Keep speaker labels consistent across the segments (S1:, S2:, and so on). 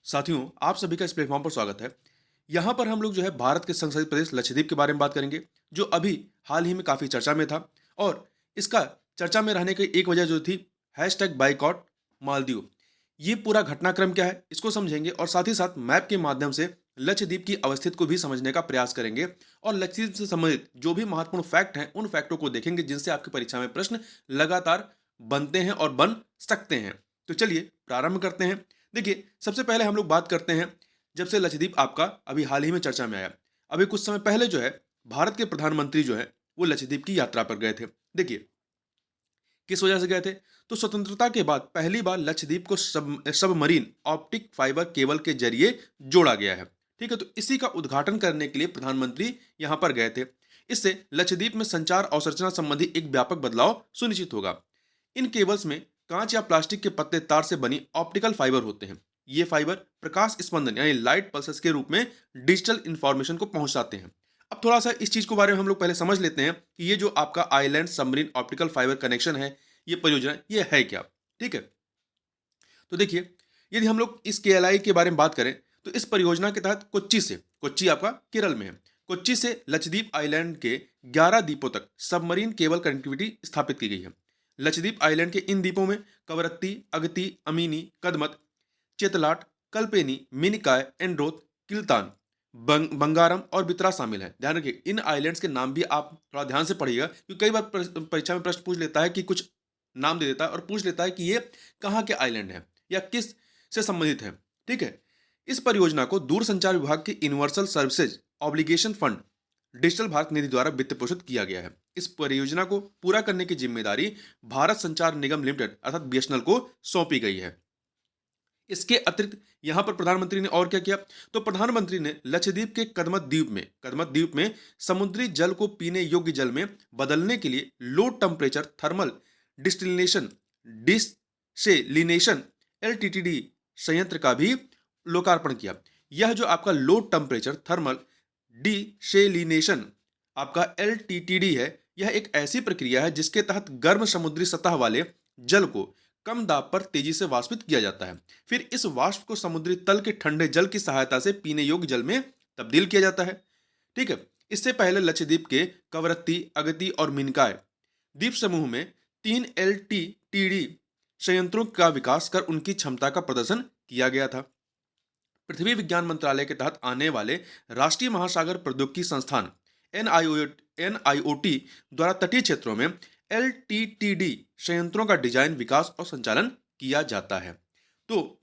S1: साथियों, आप सभी का इस प्लेटफॉर्म पर स्वागत है। यहाँ पर हम लोग जो है भारत के संसदीय प्रदेश लक्षद्वीप के बारे में बात करेंगे, जो अभी हाल ही में काफ़ी चर्चा में था और इसका चर्चा में रहने की एक वजह जो थी हैशटैग बाइकॉट मालदीव। ये पूरा घटनाक्रम क्या है, इसको समझेंगे और साथ ही साथ मैप के माध्यम से लक्षद्वीप की अवस्थित को भी समझने का प्रयास करेंगे और लक्षद्वीप से संबंधित जो भी महत्वपूर्ण फैक्ट हैं, उन फैक्टों को देखेंगे जिनसे आपकी परीक्षा में प्रश्न लगातार बनते हैं और बन सकते हैं। तो चलिए प्रारंभ करते हैं। देखिए, सबसे पहले हम लोग बात करते हैं जब से लक्षद्वीप आपका अभी हाल ही में चर्चा में आया। अभी कुछ समय पहले जो है भारत के प्रधानमंत्री जो है वो लक्षद्वीप की यात्रा पर गए थे। देखिए, किस वजह से गए थे? तो स्वतंत्रता के बाद पहली बार लक्षद्वीप को सबमरीन ऑप्टिक फाइबर केबल के जरिए जोड़ा गया है। ठीक है, तो इसी का उद्घाटन करने के लिए प्रधानमंत्री यहाँ पर गए थे। इससे लक्षद्वीप में संचार अवसंरचना संबंधी एक व्यापक बदलाव सुनिश्चित होगा। इन केबल्स में कांच या प्लास्टिक के पतले तार से बनी ऑप्टिकल फाइबर होते हैं। ये फाइबर प्रकाश स्पंदन यानी लाइट पल्सेस के रूप में डिजिटल इंफॉर्मेशन को पहुंचाते हैं। अब थोड़ा सा इस चीज के बारे में हम लोग पहले समझ लेते हैं कि ये जो आपका island submarine optical fibre connection है, ये परियोजना ये है क्या। ठीक है, तो देखिए, यदि हम लोग इस केएलआई के बारे में बात करें तो इस परियोजना के तहत कोच्चि आपका केरल में है, कोच्चि से लक्षद्वीप आइलैंड के 11 द्वीपों तक सबमरीन केबल कनेक्टिविटी स्थापित की गई है। लक्षद्वीप आइलैंड के इन द्वीपों में कवरत्ती, अगती, अमीनी, कदमत, चेतलाट, कल्पेनी, मिनिकॉय, एंड्रोथ, किल्तान, बंगारम और बितरा शामिल है। ध्यान रखिए, इन आइलैंड्स के नाम भी आप थोड़ा ध्यान से पढ़िएगा, क्योंकि कई बार परीक्षा में प्रश्न पूछ लेता है कि कुछ नाम दे देता है और पूछ लेता है कि ये कहाँ के आइलैंड है या किस से संबंधित है। ठीक है, इस परियोजना को दूरसंचार विभाग के universal services obligation fund digital Bharat Nidhi द्वारा वित्त पोषित किया गया है। इस परियोजना को पूरा करने की जिम्मेदारी भारत संचार निगम लिमिटेड अर्थात बीएसएनएल को सौंपी गई है। इसके अतिरिक्त यहां पर प्रधानमंत्री ने और क्या किया? तो प्रधानमंत्री ने लक्षद्वीप के कदमत द्वीप में समुद्री जल को पीने योग्य जल में बदलने के लिए लो टेम्परेचर थर्मल डिस्टिलेशन डिससेलिनेशन एलटीटीडी संयंत्र का भी लोकार्पण किया। यह जो आपका लो टेम्परेचर थर्मल डिसेलिनेशन आपका एलटीटीडी है, यह एक ऐसी प्रक्रिया है जिसके तहत गर्म समुद्री सतह वाले जल को कम दाब पर तेजी से वाष्पित किया जाता है। फिर इस वाष्प को समुद्री तल के ठंडे जल की सहायता से पीने योग्य जल में तब्दील किया जाता है। ठीक है, इससे पहले लक्षद्वीप के कवरत्ती, अगती और मिनकॉय द्वीप समूह में 3 एलटीटीडी संयंत्रों का विकास कर उनकी क्षमता का प्रदर्शन किया गया था। पृथ्वी विज्ञान मंत्रालय के तहत आने वाले राष्ट्रीय महासागर प्रौद्योगिकी संस्थान एनआईओटी द्वारा तटीय क्षेत्रों में एलटीटीडी संयंत्रों का डिजाइन, विकास और संचालन किया जाता है। तो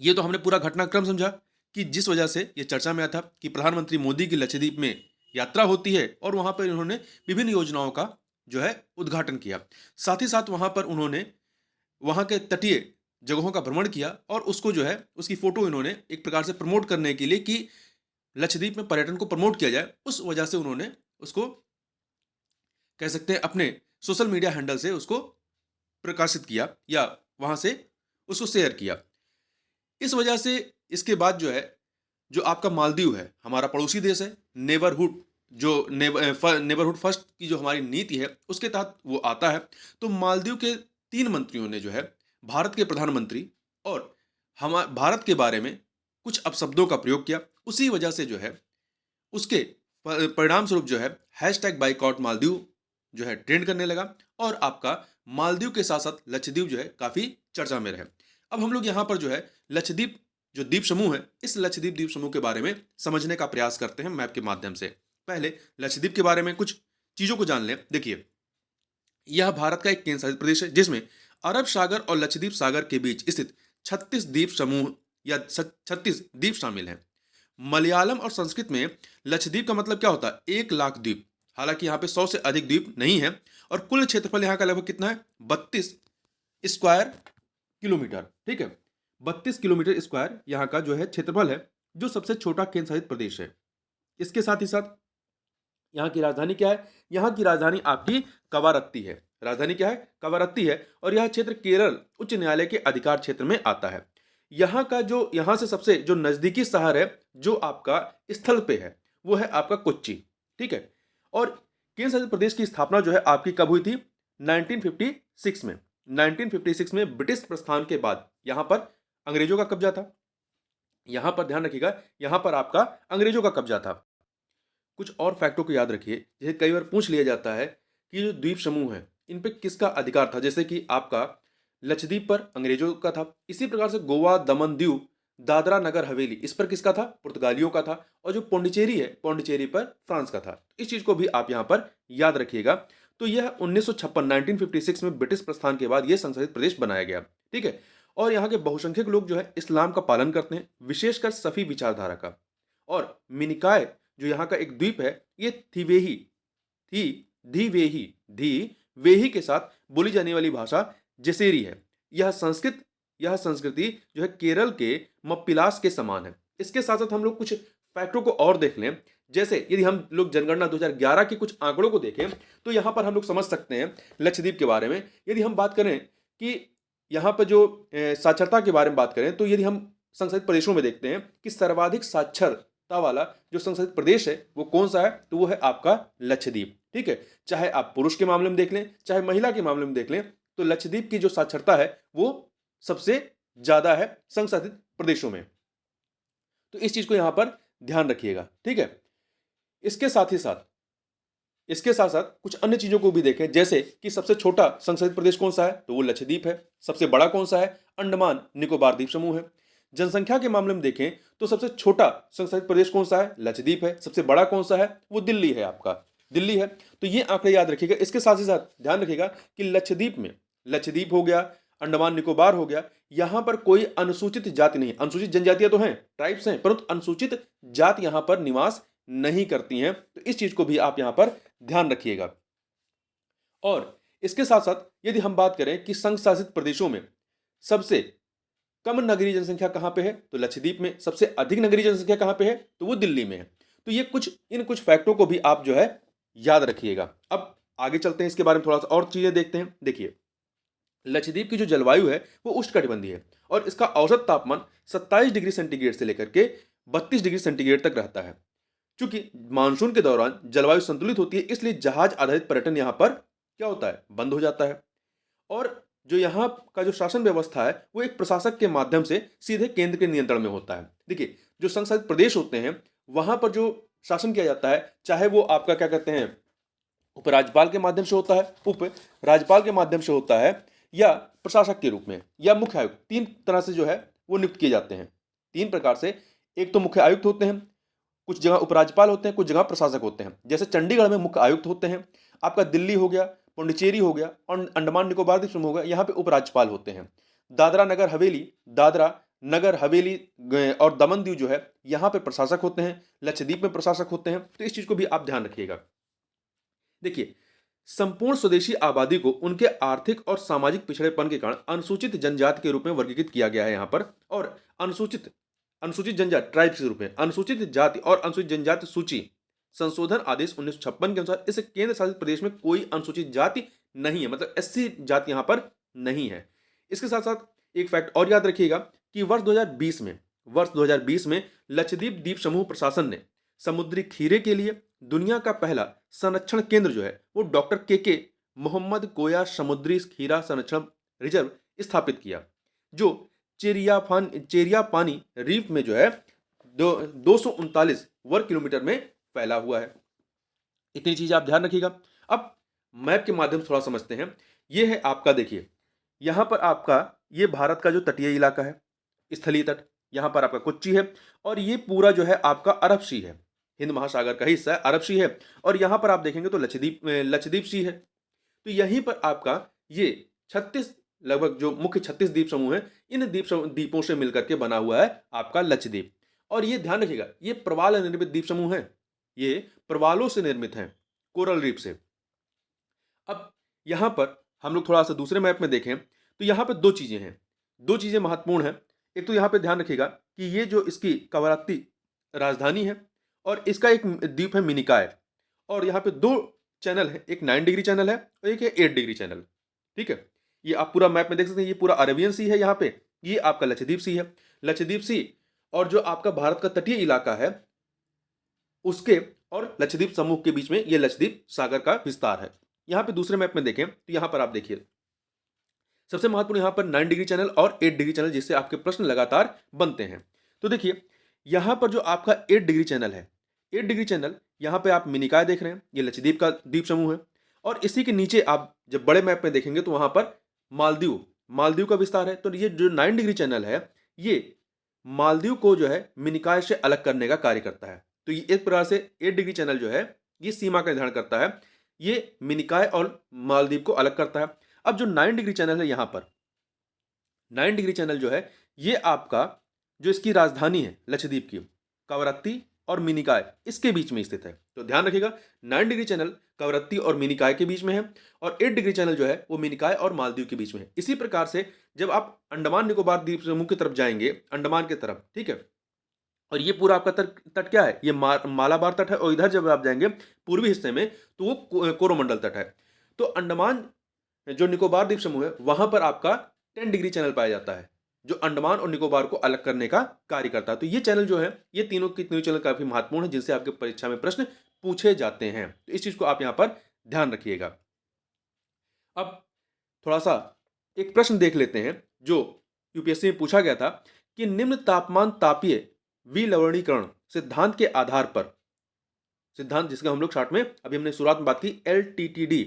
S1: ये तो हमने पूरा घटनाक्रम समझा कि जिस वजह से ये चर्चा में आया था कि प्रधानमंत्री मोदी की लक्षद्वीप में यात्रा होती है और वहां पर उन्होंने विभिन्न योजनाओं का जो है उद्घाटन किया। साथ ही साथ वहां पर उन्होंने वहां के तटीय जगहों का भ्रमण किया और उसको जो है उसकी फोटो इन्होंने एक प्रकार से प्रमोट करने के लिए कि लक्षद्वीप में पर्यटन को प्रमोट किया जाए, उस वजह से उन्होंने उसको कह सकते हैं अपने सोशल मीडिया हैंडल से उसको प्रकाशित किया या वहां से उसको शेयर किया। इस वजह से इसके बाद जो है जो आपका मालदीव है, हमारा पड़ोसी देश है, नेबरहुड जो नेबरहुड फर्स्ट की जो हमारी नीति है उसके तहत वो आता है। तो मालदीव के 3 मंत्रियों ने जो है भारत के प्रधानमंत्री और हम भारत के बारे में कुछ अपशब्दों का प्रयोग किया। उसी वजह से जो है उसके परिणाम स्वरूप जो है हैशटैग बाइकॉट मालदीव जो है ट्रेंड करने लगा और आपका मालदीव के साथ साथ लक्षद्वीप जो है काफी चर्चा में रहे। अब हम लोग यहाँ पर जो है लक्षद्वीप जो द्वीप समूह है, इस लक्षद्वीप द्वीप समूह के बारे में समझने का प्रयास करते हैं मैप के माध्यम से। पहले लक्षद्वीप के बारे में कुछ चीजों को जान लें। देखिए, यह भारत का एक केंद्र शासित प्रदेश है जिसमें अरब सागर और लक्षद्वीप सागर के बीच स्थित 36 द्वीप समूह या 36 द्वीप शामिल हैं। मलयालम और संस्कृत में लक्षद्वीप का मतलब क्या होता है? 1 लाख द्वीप। हालांकि यहाँ पे 100 से अधिक द्वीप नहीं है और कुल क्षेत्रफल यहाँ का लगभग कितना है? 32 स्क्वायर किलोमीटर। ठीक है, 32 किलोमीटर स्क्वायर यहाँ का जो है क्षेत्रफल है, जो सबसे छोटा केंद्र शासित प्रदेश है। इसके साथ ही साथ यहाँ की राजधानी क्या है? यहाँ की राजधानी आपकी कवारत्ती है। राजधानी क्या है? कवारत्ती है और यह क्षेत्र केरल उच्च न्यायालय के अधिकार क्षेत्र में आता है। यहाँ का जो यहाँ से सबसे जो नजदीकी शहर है जो आपका स्थल पे है वो है आपका कोच्चि। ठीक है, और केंद्र शासित प्रदेश की स्थापना जो है आपकी कब हुई थी? 1956 में। 1956 में ब्रिटिश प्रस्थान के बाद यहाँ पर अंग्रेजों का कब्जा था। यहाँ पर ध्यान रखिएगा, यहाँ पर आपका अंग्रेजों का कब्जा था। कुछ और फैक्टों को याद रखिए, जैसे कई बार पूछ लिया जाता है कि जो द्वीप समूह है इन पे किसका अधिकार था, जैसे कि आपका लक्षद्वीप पर अंग्रेजों का था, इसी प्रकार से गोवा, दमन दीव, दादरा नगर हवेली इस पर किसका था, पुर्तगालियों का था, और जो पौंडीचेरी है पौंडीचेरी पर फ्रांस का था। इस चीज को भी आप यहाँ पर याद रखिएगा। तो यह 1956 1956 में ब्रिटिश प्रस्थान के बाद यह संशोधित प्रदेश बनाया गया। ठीक है। और यहाँ के बहुसंख्यक लोग जो है इस्लाम का पालन करते हैं, विशेषकर सफी विचारधारा का। और मिनिकाय जो यहाँ का एक द्वीप है, ये थिवेही थी धीवेही धी वेही के साथ बोली जाने वाली भाषा जसेरी है। यह संस्कृति जो है केरल के मप्पिलास के समान है। इसके साथ साथ हम लोग कुछ फैक्टरों को और देख लें। जैसे यदि हम लोग जनगणना 2011 के कुछ आंकड़ों को देखें तो यहाँ पर हम लोग समझ सकते हैं लक्षद्वीप के बारे में। यदि हम बात करें कि यहाँ पर जो साक्षरता के बारे में बात करें, तो यदि हम संशोधित प्रदेशों में देखते हैं कि सर्वाधिक साक्षरता वाला जो संशोधित प्रदेश है वो कौन सा है, तो वो है आपका लक्षद्वीप। ठीक है। चाहे आप पुरुष के मामले में देख लें चाहे महिला के मामले में देख लें, तो लक्षद्वीप की जो साक्षरता है वो सबसे ज्यादा है संशोधित प्रदेशों में। तो इस चीज को यहां पर ध्यान रखिएगा। ठीक है। इसके साथ ही साथ इसके साथ साथ कुछ अन्य चीजों को भी देखें, जैसे कि सबसे छोटा संशोधित प्रदेश कौन सा है, तो वो लक्षद्वीप है। सबसे बड़ा कौन सा है, अंडमान निकोबार द्वीप समूह है। जनसंख्या के मामले में देखें तो सबसे छोटा संशोधित प्रदेश कौन सा है, लक्षद्वीप है। सबसे बड़ा कौन सा है, वो दिल्ली है, आपका दिल्ली है। तो ये आंकड़े याद रखिएगा। इसके साथ ही साथ ध्यान रखिएगा कि लक्षद्वीप में, लक्षद्वीप हो गया, अंडमान निकोबार हो गया, यहां पर कोई अनुसूचित जाति नहीं। अनुसूचित जनजातियां तो हैं, ट्राइब्स हैं, परंतु अनुसूचित जाति यहां पर निवास नहीं करती हैं। तो इस चीज को भी आप यहां पर ध्यान रखिएगा। और इसके साथ साथ यदि हम बात करें कि संघ शासित प्रदेशों में सबसे कम नगरीय जनसंख्या कहां पे है, तो लक्षद्वीप में। सबसे अधिक नगरीय जनसंख्या कहां पे है, तो वो दिल्ली में है। तो ये कुछ फैक्टों को भी आप जो है याद रखिएगा। अब आगे चलते हैं, इसके बारे में थोड़ा सा और चीजें देखते हैं। देखिए, लक्षद्वीप की जो जलवायु है वो उष्णकटिबंधीय है और इसका औसत तापमान 27 डिग्री सेंटीग्रेड से लेकर के 32 डिग्री सेंटीग्रेड तक रहता है। चूंकि मानसून के दौरान जलवायु संतुलित होती है, इसलिए जहाज आधारित पर्यटन यहां पर क्या होता है, बंद हो जाता है। और जो यहाँ का जो शासन व्यवस्था है वो एक प्रशासक के माध्यम से सीधे केंद्र के नियंत्रण में होता है। देखिए, जो संघशासित प्रदेश होते हैं वहां पर जो शासन किया जाता है, चाहे वो आपका क्या कहते हैं उपराज्यपाल के माध्यम से होता है, उप राज्यपाल के माध्यम से होता है, या प्रशासक के रूप में, या मुख्य आयुक्त, तीन तरह से जो है वो नियुक्त किए जाते हैं। तीन प्रकार से, एक तो मुख्य आयुक्त होते हैं, कुछ जगह उपराज्यपाल होते हैं, कुछ जगह प्रशासक होते हैं। जैसे चंडीगढ़ में मुख्य आयुक्त होते हैं, आपका दिल्ली हो गया, पुडुचेरी हो गया और अंडमान निकोबार द्वीप समूह हो गया, यहाँ पे उपराज्यपाल होते हैं। दादरा नगर हवेली और दमन दीव जो है यहाँ पे प्रशासक होते हैं, लक्षद्वीप में प्रशासक होते हैं। तो इस चीज को भी आप ध्यान रखिएगा। देखिए, संपूर्ण स्वदेशी आबादी को उनके आर्थिक और सामाजिक पिछड़ेपन के कारण अनुसूचित जनजाति के रूप में वर्गीकृत किया गया है यहाँ पर। और अनुसूचित अनुसूचित जनजाति ट्राइब्स के रूप में अनुसूचित जाति और अनुसूचित जनजाति सूची संशोधन आदेश 1956 के अनुसार इस केंद्र शासित प्रदेश में कोई अनुसूचित जाति नहीं है, मतलब एससी जाति यहां पर नहीं है। इसके साथ साथ एक फैक्ट और याद रखिएगा कि वर्ष 2020 में लक्षद्वीप द्वीप समूह प्रशासन ने समुद्री खीरे के लिए दुनिया का पहला संरक्षण केंद्र जो है वो डॉक्टर के मोहम्मद कोया समुद्री खीरा संरक्षण रिजर्व स्थापित किया, जो चेरिया पानी रीफ में जो है 239 वर्ग किलोमीटर में फैला हुआ है। इतनी चीज आप ध्यान रखिएगा। अब मैप के माध्यम से थोड़ा समझते हैं। ये है आपका, देखिए यहां पर आपका ये भारत का जो तटीय इलाका है, स्थलीय तट, यहां पर आपका कोच्चि है, और ये पूरा जो है आपका अरब सी है, हिंद महासागर का हिस्सा है, अरब सी है। और यहां पर आप देखेंगे तो लक्षद्वीप सी है। तो यहीं पर आपका ये 36 लगभग जो मुख्य 36 द्वीप समूह है, इन द्वीपों से मिलकर के बना हुआ है आपका लक्षद्वीप। और ये ध्यान रखिएगा, ये प्रवाल निर्मित द्वीप समूह है, ये प्रवालों से निर्मित हैं, कोरल रीफ से। अब यहां पर हम लोग थोड़ा सा दूसरे मैप में देखें तो यहां पर दो चीजें हैं, दो चीजें महत्वपूर्ण हैं। एक तो यहां पे ध्यान रखिएगा कि ये जो इसकी कवरत्ती राजधानी है और इसका एक द्वीप है मिनिकॉय, और यहाँ पे दो चैनल है, एक 9 डिग्री चैनल है और एक है 8 डिग्री चैनल। ठीक है। ये आप पूरा मैप में देख सकते हैं, ये पूरा अरेबियन सी है, यहाँ पे ये आपका लक्षद्वीप सी है। लक्षद्वीप सी और जो आपका भारत का तटीय इलाका है उसके और लक्षद्वीप समूह के बीच में ये लक्षद्वीप सागर का विस्तार है। यहाँ पे दूसरे मैप में देखें तो यहाँ पर आप देखिए सबसे महत्वपूर्ण यहाँ पर 9 डिग्री चैनल और 8 डिग्री चैनल, जिससे आपके प्रश्न लगातार बनते हैं। तो देखिए, यहाँ पर जो आपका 8 डिग्री चैनल है, 8 डिग्री चैनल, यहाँ पे आप मिनिकॉय देख रहे हैं, ये लक्षद्वीप का द्वीप समूह है। और इसी के नीचे आप जब बड़े मैप में देखेंगे तो वहाँ पर मालदीव, मालदीव का विस्तार है। तो ये जो 9 डिग्री चैनल है, ये मालदीव को जो है मिनिकॉय से अलग करने का कार्य करता है। तो ये एक प्रकार से 8 डिग्री चैनल जो है, ये सीमा का निर्धारण करता है। ये मिनिकॉय और मालदीव को अलग करता है। अब जो 9 डिग्री चैनल है यहाँ पर, 9 डिग्री चैनल जो है, ये आपका जो इसकी राजधानी है लक्षद्वीप की, कवरत्ती और मिनिकॉय, इसके बीच में स्थित है। तो ध्यान रखिएगा, 9 डिग्री चैनल कवरत्ती और मिनिकॉय के बीच में है, और 8 डिग्री चैनल जो है वो मिनिकॉय और मालदीव के बीच में है। इसी प्रकार से जब आप अंडमान निकोबार द्वीप समूह की तरफ जाएंगे, अंडमान की तरफ, ठीक है, और ये पूरा आपका तट तट क्या है, ये मालाबार तट है। और इधर जब आप जाएंगे पूर्वी हिस्से में तो वो कोरोमंडल तट है। तो अंडमान जो निकोबार द्वीप समूह है, वहां पर आपका 10 डिग्री चैनल पाया जाता है, जो अंडमान और निकोबार को अलग करने का कार्य करता है। तो ये चैनल जो है, ये तीनों की तीनों चैनल काफी महत्वपूर्ण है, जिनसे आपके परीक्षा में प्रश्न पूछे जाते हैं। तो इस चीज को आप यहां पर ध्यान रखिएगा। अब थोड़ा सा एक प्रश्न देख लेते हैं जो यूपीएससी में पूछा गया था कि निम्न तापमान तापीय विलवणीकरण सिद्धांत के आधार पर, सिद्धांत जिसका हम लोग शॉर्ट में अभी हमने शुरुआत में बात की, एलटीटीडी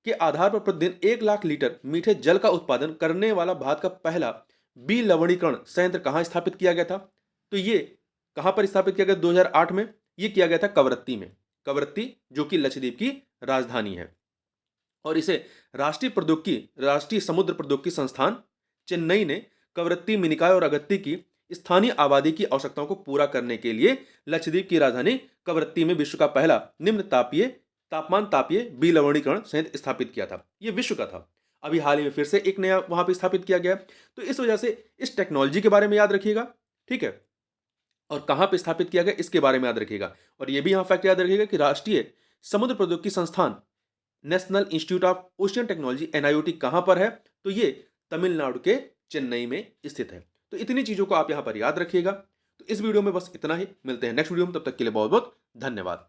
S1: के आधार पर प्रतिदिन 1 लाख लीटर मीठे जल का उत्पादन करने वाला भारत का पहला विलवणीकरण संयंत्र कहां स्थापित किया गया था? तो ये कहां पर स्थापित किया गया? 2008 में ये किया गया था कवरत्ती में। कवरत्ती जो कि लक्षद्वीप की राजधानी है। और इसे राष्ट्रीय समुद्र प्रौद्योगिकी संस्थान चेन्नई ने कवरत्ती, मिनिकॉय और अगत्ती की स्थानीय आबादी की आवश्यकताओं को पूरा करने के लिए लक्षद्वीप की राजधानी कवरत्ती में विश्व का पहला निम्न तापमान तापीय विलवणीकरण संयंत्र स्थापित किया था। यह विश्व का था। अभी हाल ही में फिर से एक नया वहां पर स्थापित किया गया। तो इस वजह से इस टेक्नोलॉजी के बारे में याद रखिएगा, ठीक है, और कहां पर स्थापित किया गया इसके बारे में याद रखिएगा। और यह भी यहां फैक्ट याद रखिएगा कि राष्ट्रीय समुद्र प्रौद्योगिकी संस्थान national institute of ocean technology NIOT कहां पर है? तो ये तमिलनाडु के चेन्नई में स्थित है। तो इतनी चीजों को आप यहां पर याद रखिएगा। तो इस वीडियो में बस इतना ही, मिलते हैं नेक्स्ट वीडियो में, तब तक के लिए बहुत बहुत धन्यवाद।